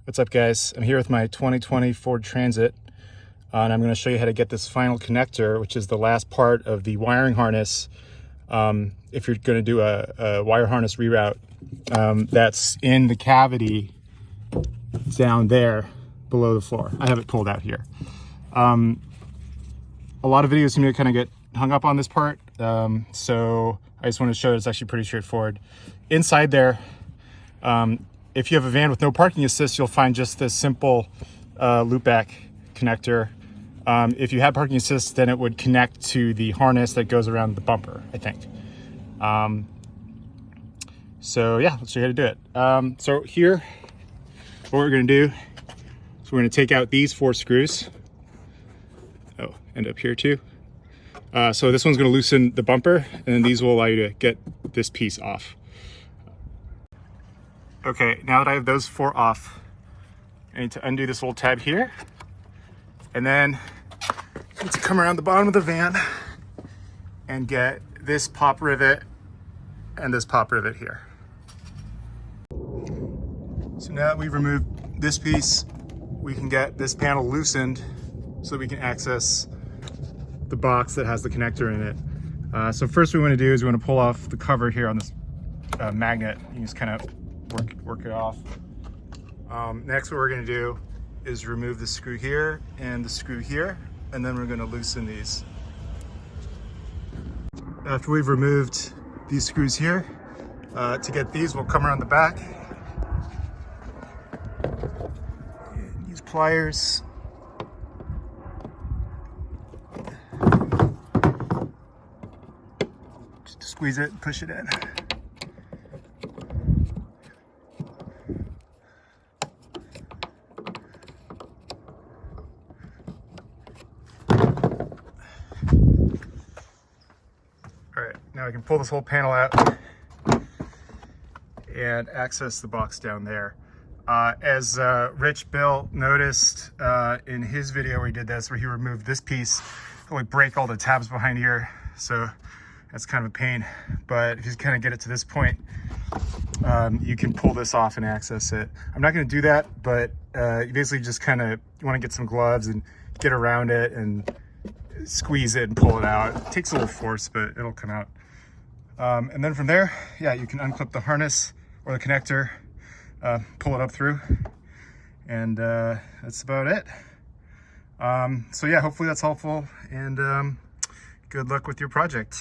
What's up, guys? I'm here with my 2020 Ford Transit, and I'm going to show you how to get this final connector, which is the last part of the wiring harness. If you're going to do a wire harness reroute, that's in the cavity down there below the floor. I have it pulled out here. A lot of videos seem to kind of get hung up on this part, so I just want to show you it's actually pretty straightforward. Inside there, if you have a van with no parking assist, you'll find just this simple loopback connector. If you had parking assist, then it would connect to the harness that goes around the bumper, I think. So yeah, let's show you how to do it. So here, what we're gonna do is we're gonna take out these 4 screws. Oh, end up here too. So this one's gonna loosen the bumper, and then these will allow you to get this piece off. Okay, now that I have those 4 off, I need to undo this little tab here, and then I need to come around the bottom of the van and get this pop rivet and this pop rivet here. So now that we've removed this piece, we can get this panel loosened so that we can access the box that has the connector in it. So first what we want to do is we want to pull off the cover here on this magnet. You just kind of work it off. Next, what we're going to do is remove the screw here and the screw here, and then we're going to loosen these. After we've removed these screws here, to get these, we'll come around the back and use pliers. Just to squeeze it and push it in. Now I can pull this whole panel out and access the box down there. As Rich Bill noticed in his video where he did this, where he removed this piece, it would break all the tabs behind here, so that's kind of a pain. But if you kind of get it to this point, you can pull this off and access it. I'm not going to do that, but you basically just kind of want to get some gloves and get around it and squeeze it and pull it out. It takes a little force, but it'll come out. And then from there, yeah, you can unclip the harness or the connector, pull it up through, and that's about it. So yeah, hopefully that's helpful, and good luck with your project.